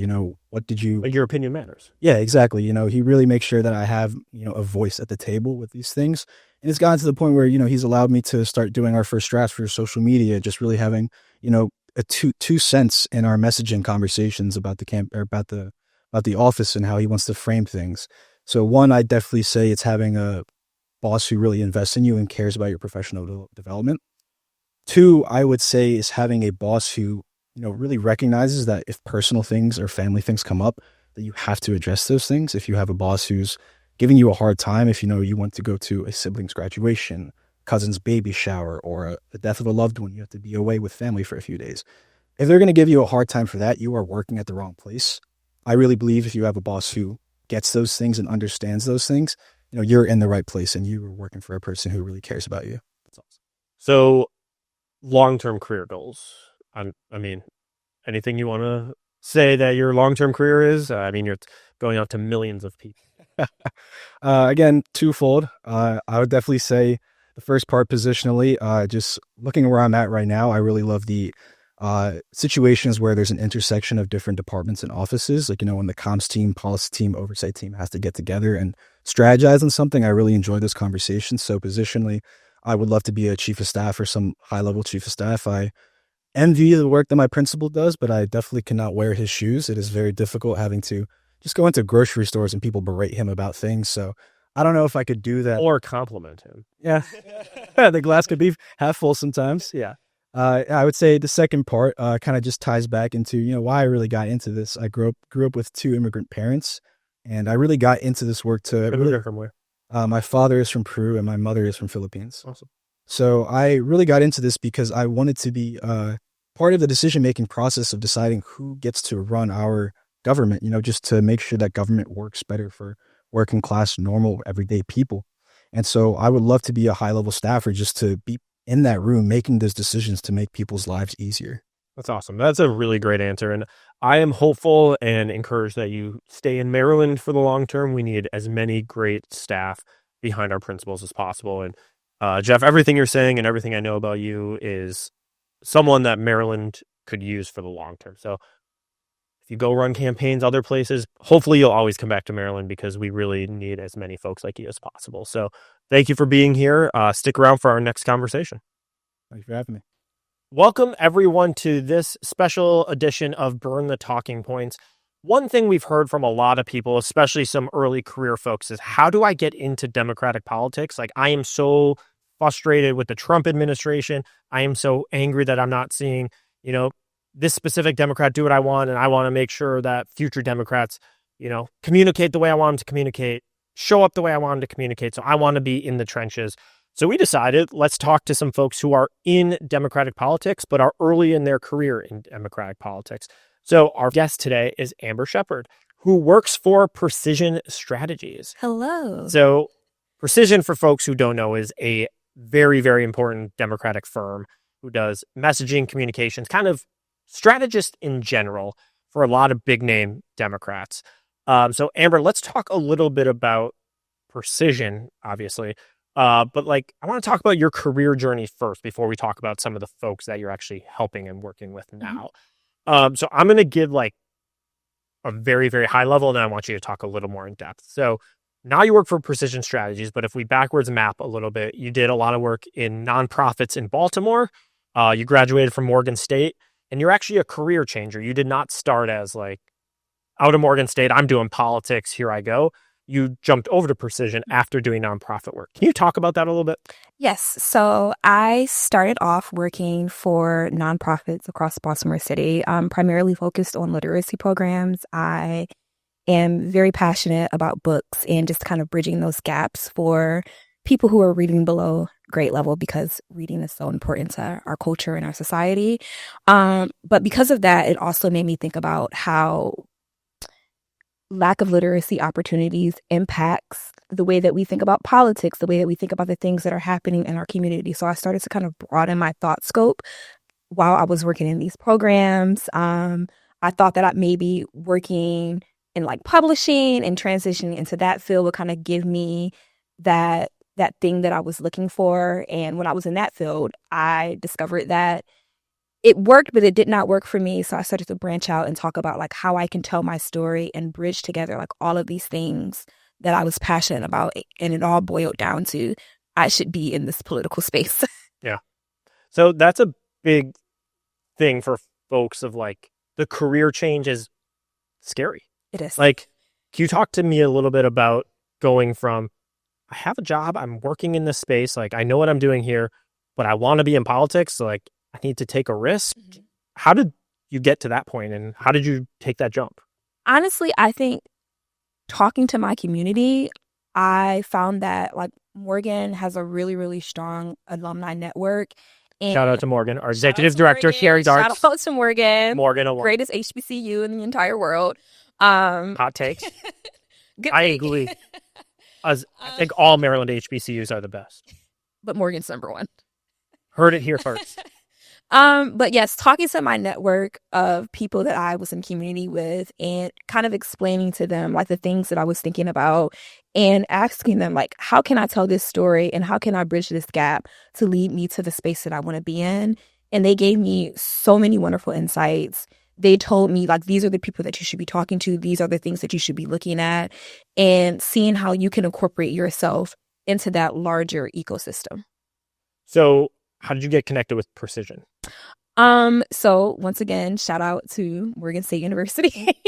What did you... Your opinion matters. Yeah, exactly. He really makes sure that I have, a voice at the table with these things. And it's gotten to the point where, he's allowed me to start doing our first drafts for social media, just really having, a two cents in our messaging conversations about the camp or about the office and how he wants to frame things. So one, I definitely say it's having a boss who really invests in you and cares about your professional development. Two, I would say is having a boss who, really recognizes that if personal things or family things come up, that you have to address those things. If you have a boss who's giving you a hard time, if you want to go to a sibling's graduation, cousin's baby shower, or the death of a loved one, you have to be away with family for a few days. If they're going to give you a hard time for that, you are working at the wrong place. I really believe if you have a boss who gets those things and understands those things, you're in the right place and you are working for a person who really cares about you. That's awesome. So long-term career goals. Anything you want to say that your long-term career is? You're going out to millions of people. Again, twofold. I would definitely say the first part positionally, just looking where I'm at right now, I really love the situations where there's an intersection of different departments and offices. When the comms team, policy team, oversight team has to get together and strategize on something, I really enjoy those conversations. So positionally, I would love to be a chief of staff or some high-level chief of staff. I envy the work that my principal does, but I definitely cannot wear his shoes. It is very difficult having to just go into grocery stores and people berate him about things. So I don't know if I could do that. Or compliment him. Yeah. The glass could be half full sometimes. Yeah. I would say the second part kind of just ties back into, why I really got into this. I grew up with two immigrant parents, and I really got into this work to... Really, from where? My father is from Peru and my mother is from Philippines. Awesome. So I really got into this because I wanted to be part of the decision-making process of deciding who gets to run our government, just to make sure that government works better for working class, normal, everyday people. And so I would love to be a high-level staffer just to be in that room making those decisions to make people's lives easier. That's awesome. That's a really great answer. And I am hopeful and encouraged that you stay in Maryland for the long term. We need as many great staff behind our principals as possible. And Jeff, everything you're saying and everything I know about you is someone that Maryland could use for the long term. So if you go run campaigns other places, hopefully you'll always come back to Maryland because we really need as many folks like you as possible. So thank you for being here. Stick around for our next conversation. Thank you for having me. Welcome, everyone, to this special edition of Burn the Talking Points. One thing we've heard from a lot of people, especially some early career folks, is how do I get into Democratic politics? Like, I am so frustrated with the Trump administration. I am so angry that I'm not seeing, this specific Democrat do what I want. And I want to make sure that future Democrats, communicate the way I want them to communicate, show up the way I want them to communicate. So I want to be in the trenches. So we decided, let's talk to some folks who are in Democratic politics, but are early in their career in Democratic politics. So our guest today is Amber Shepard, who works for Precision Strategies. Hello. So Precision, for folks who don't know, is a very, very important Democratic firm who does messaging, communications, kind of strategist in general for a lot of big name Democrats. So Amber, let's talk a little bit about Precision, obviously. But I want to talk about your career journey first before we talk about some of the folks that you're actually helping and working with now. So I'm going to give a very, very high level, and then I want you to talk a little more in depth. So now you work for Precision Strategies, but if we backwards map a little bit, you did a lot of work in nonprofits in Baltimore. You graduated from Morgan State, and you're actually a career changer. You did not start as out of Morgan State, I'm doing politics, here I go. You jumped over to Precision after doing nonprofit work. Can you talk about that a little bit? Yes. So I started off working for nonprofits across Baltimore City, primarily focused on literacy programs. I am very passionate about books and just kind of bridging those gaps for people who are reading below grade level, because reading is so important to our culture and our society. But because of that, it also made me think about how lack of literacy opportunities impacts the way that we think about politics, the way that we think about the things that are happening in our community. So I started to kind of broaden my thought scope while I was working in these programs. I thought that maybe working in publishing and transitioning into that field would kind of give me that thing that I was looking for. And when I was in that field, I discovered that it worked, but it did not work for me. So I started to branch out and talk about how I can tell my story and bridge together all of these things that I was passionate about. And it all boiled down to I should be in this political space. Yeah. So that's a big thing for folks of the career change is scary. It is. Can you talk to me a little bit about going from, I have a job, I'm working in this space, I know what I'm doing here, but I want to be in politics. So I need to take a risk. Mm-hmm. How did you get to that point, and how did you take that jump? Honestly, I think talking to my community, I found that Morgan has a really, really strong alumni network. And shout out to Morgan, our executive director, Sherry Darts. Shout out to Morgan. Morgan, greatest HBCU in the entire world. Hot takes. I agree. I think all Maryland HBCUs are the best. But Morgan's number one. Heard it here first. But yes, talking to my network of people that I was in community with and kind of explaining to them the things that I was thinking about and asking them how can I tell this story and how can I bridge this gap to lead me to the space that I want to be in? And they gave me so many wonderful insights. They told me these are the people that you should be talking to. These are the things that you should be looking at and seeing how you can incorporate yourself into that larger ecosystem. So how did you get connected with Precision? So once again, shout out to Morgan State University.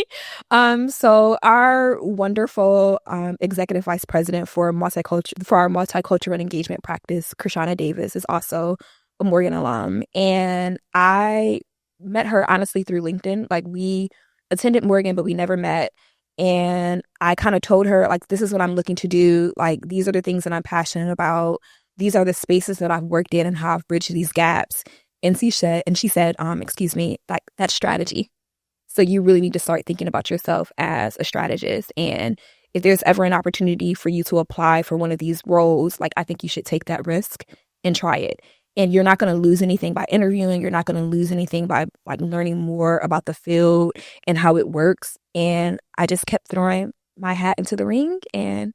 So our wonderful executive vice president for our multicultural and engagement practice, Krishana Davis, is also a Morgan alum. And I met her honestly through LinkedIn. We attended Morgan, but we never met. And I kind of told her this is what I'm looking to do. These are the things that I'm passionate about. These are the spaces that I've worked in and how I've bridged these gaps. And she said, excuse me, that's strategy. So you really need to start thinking about yourself as a strategist. And if there's ever an opportunity for you to apply for one of these roles, I think you should take that risk and try it. And you're not going to lose anything by interviewing. You're not going to lose anything by learning more about the field and how it works. And I just kept throwing my hat into the ring, and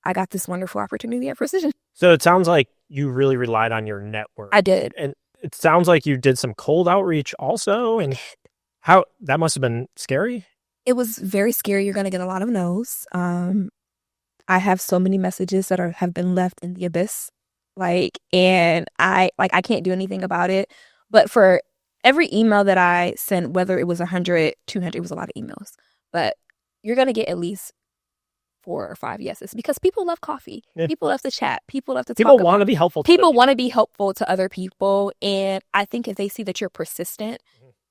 I got this wonderful opportunity at Precision. So it sounds like you really relied on your network. I did. And it sounds like you did some cold outreach also. And how that must have been scary. It was very scary. You're going to get a lot of no's. I have so many messages that have been left in the abyss and I can't do anything about it. But for every email that I sent, whether it was 100, 200, it was a lot of emails, but you're going to get at least 4 or 5 yeses because people love coffee. Yeah. People love to chat. People love to talk. People want to be helpful. People want to be helpful to other people. And I think if they see that you're persistent,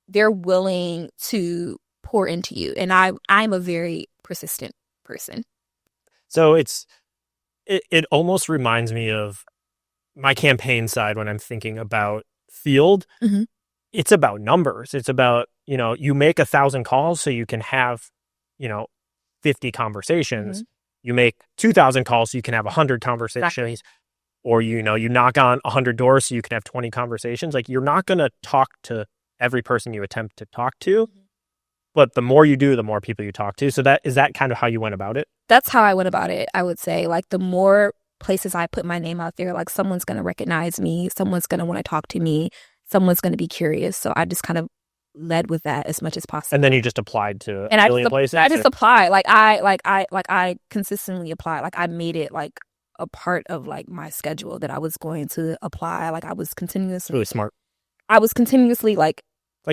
they're willing to pour into you. And I'm a very persistent person. So it almost reminds me of my campaign side when I'm thinking about field. Mm-hmm. It's about numbers. It's about, you make 1,000 calls so you can have, 50 conversations. Mm-hmm. You make 2,000 calls so you can have 100 conversations. Exactly. Or, you knock on 100 doors so you can have 20 conversations. Like, you're not going to talk to every person you attempt to talk to. Mm-hmm. But the more you do, the more people you talk to. So is that kind of how you went about it? That's how I went about it, I would say. Like, the more places I put my name out there, like, someone's going to recognize me. Someone's going to want to talk to me. Someone's going to be curious. So I just kind of led with that as much as possible. And then you just applied to a million places? I just applied. I consistently applied. Like, I made it, like, a part of, like, my schedule that I was going to apply. Like, I was continuously... Really smart. I was continuously, like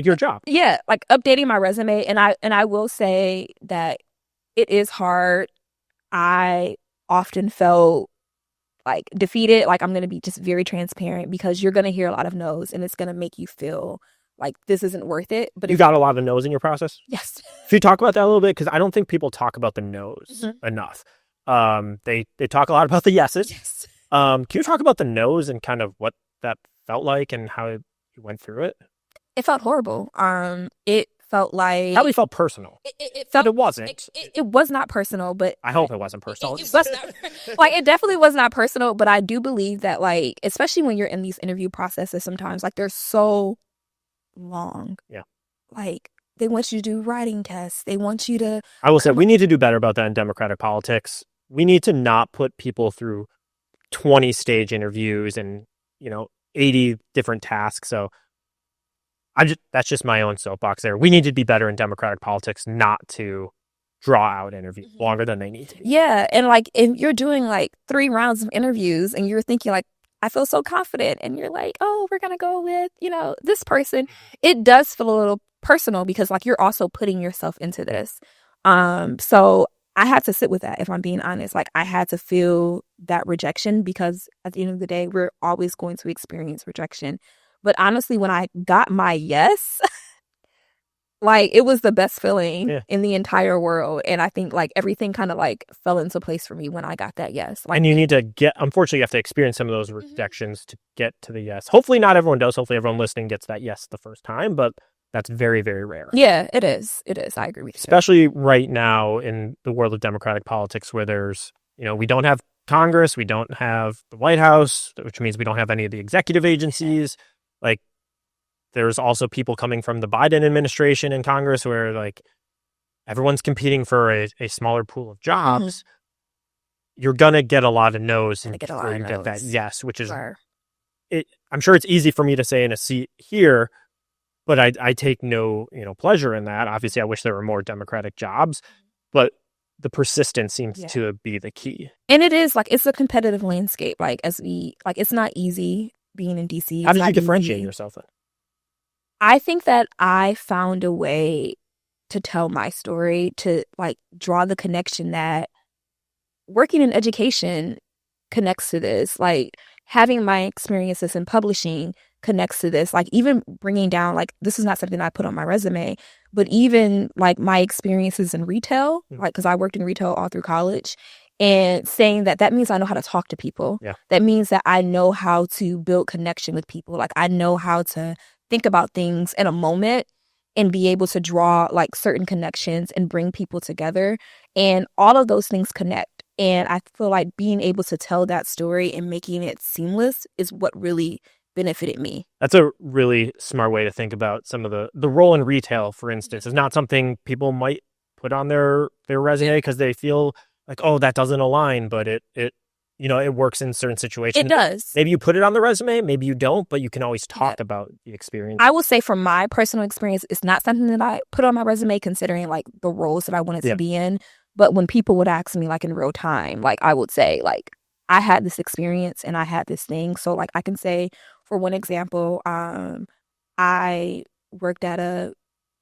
your job. Yeah, like, updating my resume. And I will say that it is hard. I often felt, like, defeated. Like, I'm going to be just very transparent because you're going to hear a lot of no's and it's going to make you feel like this isn't worth it. But you got a lot of no's in your process? Yes. If you talk about that a little bit, because I don't think people talk about the no's enough. They talk a lot about the yeses. Yes. Can you talk about the no's and kind of what that felt like and how you went through it? It felt horrible. It felt like... Probably felt personal. It felt... But it wasn't. It was not personal, but... I hope it wasn't personal. It was not... Like, it definitely was not personal, but I do believe that, like, especially when you're in these interview processes sometimes, like, they're so long. Yeah. Like, they want you to do writing tests. They want you to... I will say, we need to do better about that in Democratic politics. We need to not put people through 20-stage interviews and, 80 different tasks. So that's just my own soapbox there. We need to be better in Democratic politics, not to draw out interviews longer than they need to be. Yeah. And, like, if you're doing, like, 3 rounds of interviews and you're thinking, like, I feel so confident, and you're like, oh, we're going to go with, this person, it does feel a little personal because, like, you're also putting yourself into this. So I had to sit with that, if I'm being honest. Like, I had to feel that rejection because at the end of the day, we're always going to experience rejection. But honestly, when I got my yes, like, it was the best feeling in the entire world. And I think, like, everything kind of, like, fell into place for me when I got that yes. Like, and you need to unfortunately, you have to experience some of those rejections to get to the yes. Hopefully not everyone does. Hopefully everyone listening gets that yes the first time, but that's very, very rare. Yeah, it is. It is. I agree with you. Especially right now in the world of Democratic politics where there's, we don't have Congress, we don't have the White House, which means we don't have any of the executive agencies. Like, there's also people coming from the Biden administration in Congress where, like, everyone's competing for a smaller pool of jobs. You're going to get a lot of no's before you get that yes, which is, I'm sure it's easy for me to say in a seat here, but I take no, pleasure in that. Obviously, I wish there were more Democratic jobs, but the persistence seems to be the key. And it is, like, it's a competitive landscape. Like, it's not easy being in DC. How did you differentiate yourself then? I think that I found a way to tell my story, to, like, draw the connection that working in education connects to this. Like, having my experiences in publishing connects to this. Like, even bringing down, like, this is not something I put on my resume, but even, like, my experiences in retail, like, because I worked in retail all through college, and saying that means I know how to talk to people. Yeah. That means that I know how to build connection with people. Like, I know how to think about things in a moment and be able to draw, like, certain connections and bring people together. And all of those things connect. And I feel like being able to tell that story and making it seamless is what really benefited me. That's a really smart way to think about some of the role in retail, for instance, is not something people might put on their resume because they feel like, oh, that doesn't align, but it works in certain situations. It does. Maybe you put it on the resume, maybe you don't, but you can always talk about the experience. I will say from my personal experience, it's not something that I put on my resume considering, like, the roles that I wanted to be in. But when people would ask me, like, in real time, like, I would say, like, I had this experience and I had this thing. So like I can say, for one example, I worked at a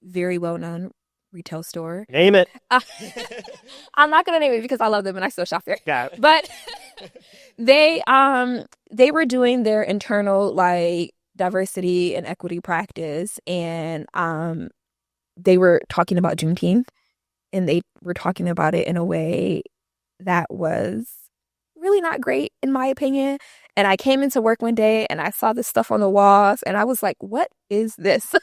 very well-known retail store. Name it. I'm not gonna name it because I love them and I still shop there. Yeah. But they were doing their internal like diversity and equity practice, and they were talking about Juneteenth, and they were talking about it in a way that was really not great in my opinion. And I came into work one day and I saw this stuff on the walls and I was like, what is this?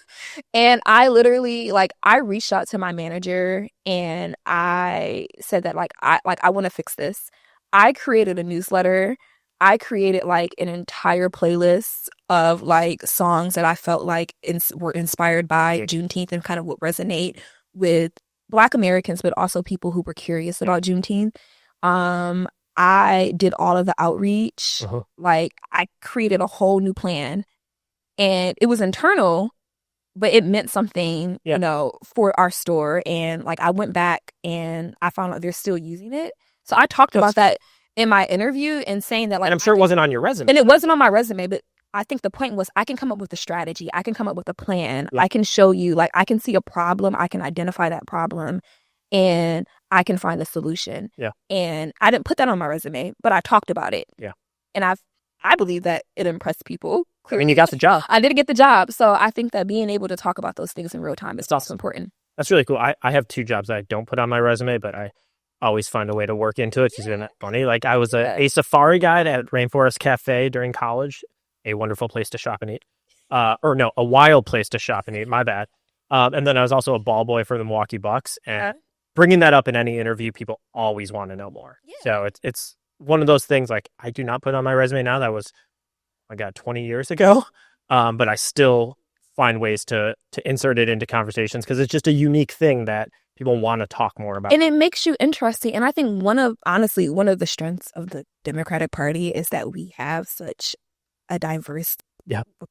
And I literally like I reached out to my manager and I said that I want to fix this. I created a newsletter. I created like an entire playlist of like songs that I felt like were inspired by Juneteenth and kind of would resonate with Black Americans, but also people who were curious about Juneteenth. I did all of the outreach. Like I created a whole new plan, and it was internal, but it meant something, you know, for our store. And like I went back and I found out they're still using it. So I talked about that in my interview and saying that like, and I'm sure it wasn't on your resume. And it wasn't on my resume, but I think the point was I can come up with a strategy. I can come up with a plan. I can show you, like, I can see a problem. I can identify that problem and I can find a solution. And I didn't put that on my resume, but I talked about it. And I believe that it impressed people. I mean, you got the job. I did get the job. So I think that being able to talk about those things in real time is also important. That's really cool. I have 2 jobs that I don't put on my resume, but I always find a way to work into it. It's been funny. Like I was a safari guide at Rainforest Cafe during college, a wonderful place to shop and eat. A wild place to shop and eat. My bad. And then I was also a ball boy for the Milwaukee Bucks. And bringing that up in any interview, people always want to know more. So it's one of those things like I do not put on my resume now. That was, 20 years ago. But I still find ways to insert it into conversations because it's just a unique thing that people want to talk more about. And it makes you interesting. And I think one of the strengths of the Democratic Party is that we have such a diverse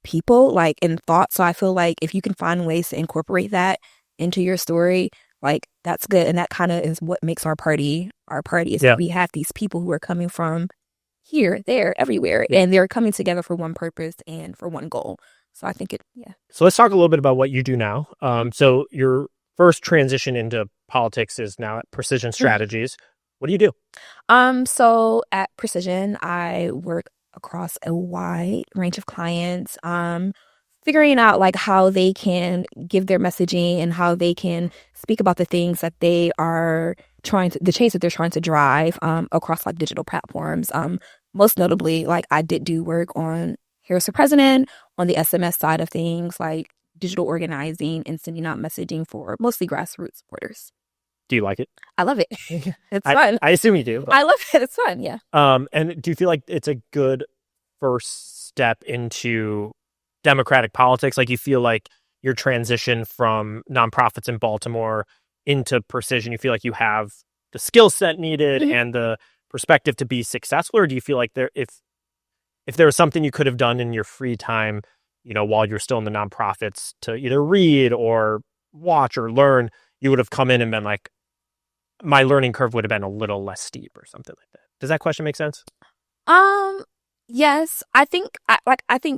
people, like, in thought. So I feel like if you can find ways to incorporate that into your story, like, that's good. And that kind of is what makes our party is that we have these people who are coming from here, there, everywhere, and they're coming together for one purpose and for one goal. So I think So let's talk a little bit about what you do now. So your first transition into politics is now at Precision Strategies. What do you do? So at Precision, I work across a wide range of clients, figuring out like how they can give their messaging and how they can speak about the things that they are the change that they're trying to drive across like digital platforms. Most notably, like I did do work on Harris for President, on the SMS side of things, like digital organizing and sending out messaging for mostly grassroots supporters. Do you like it? I love it. It's fun. I assume you do. I love it. It's fun. Yeah. And do you feel like it's a good first step into Democratic politics? Like you feel like your transition from nonprofits in Baltimore into Precision, you feel like you have the skill set needed and the perspective to be successful? Or do you feel like if there was something you could have done in your free time, while you're still in the nonprofits to either read or watch or learn, you would have come in and been like, my learning curve would have been a little less steep or something like that? Does that question make sense? Yes. I think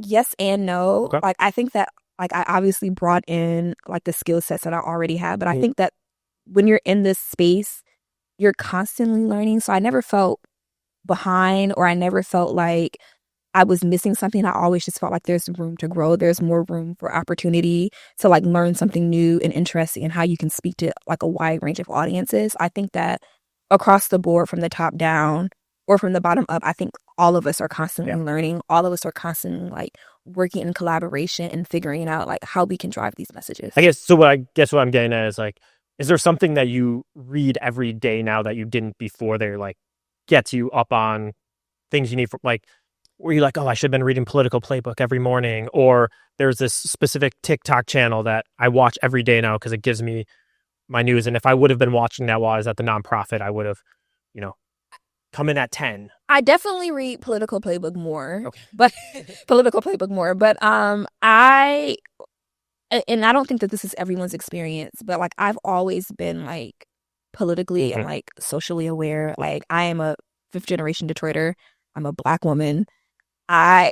yes and no. Okay. Like I think that like I obviously brought in like the skill sets that I already had, but I think that when you're in this space, you're constantly learning. So I never felt behind, or I never felt like I was missing something. I always just felt like there's room to grow. There's more room for opportunity to like learn something new and interesting and how you can speak to like a wide range of audiences. I think that across the board, from the top down or from the bottom up, I think all of us are constantly learning. All of us are constantly like working in collaboration and figuring out like how we can drive these messages. I guess so. What I'm getting at is like, is there something that you read every day now that you didn't before that like gets you up on things you need for like, where you're like, oh, I should have been reading Political Playbook every morning, or there's this specific TikTok channel that I watch every day now because it gives me my news. And if I would have been watching that while I was at the nonprofit, I would have, come in at 10. I definitely read Political Playbook more, but I don't think that this is everyone's experience, but like I've always been like politically and like socially aware. Like I am a 5th generation Detroiter. I'm a Black woman. I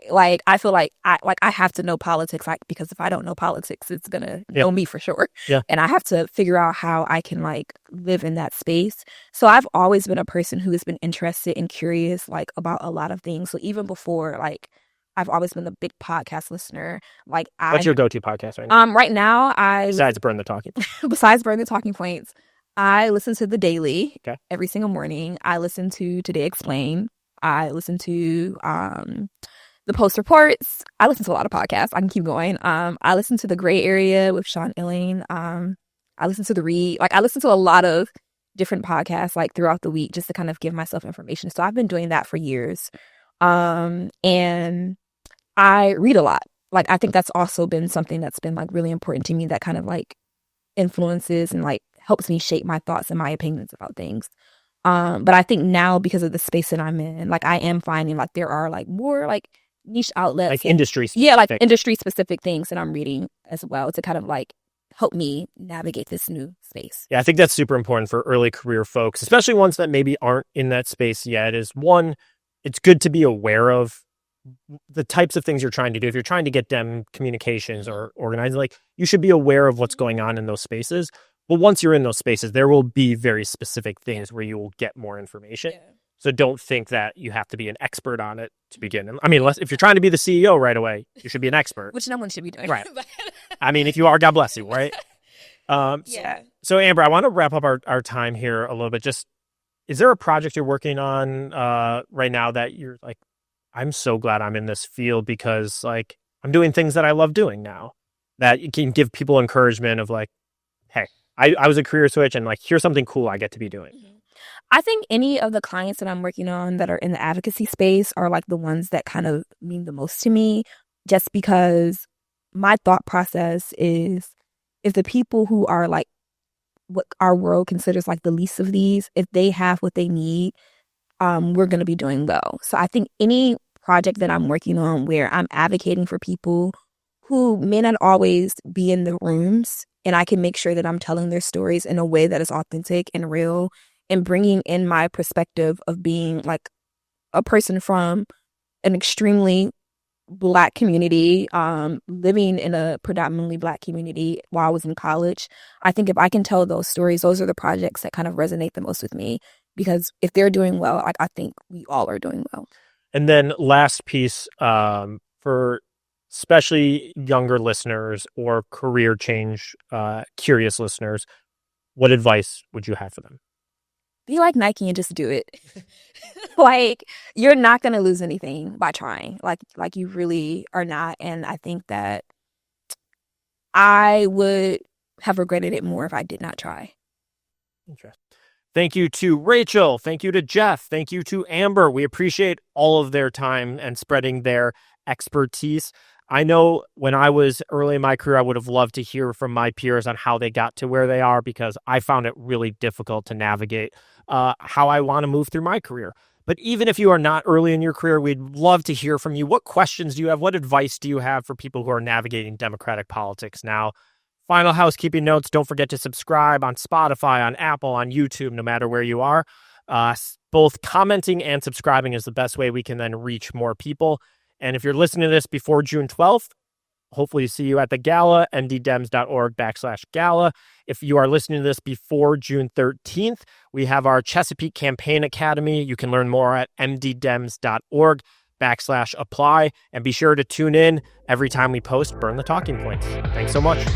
feel like I have to know politics, like, because if I don't know politics, it's gonna know me for sure. Yeah. And I have to figure out how I can like live in that space. So I've always been a person who has been interested and curious like about a lot of things. So even before, like, I've always been a big podcast listener. Like, What's your go-to podcast right now? Right now Besides Burn the Talking. besides Burn the Talking Points, I listen to The Daily Okay. every single morning. I listen to Today Explained. I listen to The Post Reports. I listen to a lot of podcasts. I can keep going. I listen to The Gray Area with Sean Illing. I listen to The Read. Like, I listen to a lot of different podcasts like throughout the week just to kind of give myself information. So I've been doing that for years. And I read a lot. Like, I think that's also been something that's been like really important to me, that kind of like influences and like helps me shape my thoughts and my opinions about things. But I think now, because of the space that I'm in, like, I am finding like there are like more like niche outlets, Like industry specific. Yeah, like industry specific things that I'm reading as well to kind of like help me navigate this new space. Yeah, I think that's super important for early career folks, especially ones that maybe aren't in that space yet. Is one, it's good to be aware of the types of things you're trying to do. If you're trying to get them communications or organizing, like, you should be aware of what's going on in those spaces. But once you're in those spaces, there will be very specific things where you will get more information. Yeah. So don't think that you have to be an expert on it to begin. I mean, if you're trying to be the CEO right away, you should be an expert. Which no one should be doing. Right. I mean, if you are, God bless you, right? Yeah. So Amber, I want to wrap up our time here a little bit. Just, is there a project you're working on right now that you're like, I'm so glad I'm in this field because like I'm doing things that I love doing now, that you can give people encouragement of like, hey, I was a career switch and like, here's something cool I get to be doing. I think any of the clients that I'm working on that are in the advocacy space are like the ones that kind of mean the most to me, just because my thought process is, if the people who are like what our world considers like the least of these, if they have what they need, we're going to be doing well. So I think any project that I'm working on where I'm advocating for people who may not always be in the rooms, and I can make sure that I'm telling their stories in a way that is authentic and real, and bringing in my perspective of being like a person from an extremely Black community, living in a predominantly Black community while I was in college. I think if I can tell those stories, those are the projects that kind of resonate the most with me, because if they're doing well, I think we all are doing well. And then last piece, for especially younger listeners or career change curious listeners, what advice would you have for them? Be like Nike and just do it. Like, you're not going to lose anything by trying. Like you really are not. And I think that I would have regretted it more if I did not try. Interesting. Thank you to Rachel. Thank you to Jeff. Thank you to Amber. We appreciate all of their time and spreading their expertise. I know when I was early in my career, I would have loved to hear from my peers on how they got to where they are, because I found it really difficult to navigate how I want to move through my career. But even if you are not early in your career, we'd love to hear from you. What questions do you have? What advice do you have for people who are navigating Democratic politics now? Final housekeeping notes: don't forget to subscribe on Spotify, on Apple, on YouTube, no matter where you are. Both commenting and subscribing is the best way we can then reach more people. And if you're listening to this before June 12th, hopefully see you at the Gala, mddems.org/Gala. If you are listening to this before June 13th, we have our Chesapeake Campaign Academy. You can learn more at mddems.org/apply. And be sure to tune in every time we post Burn the Talking Points. Thanks so much.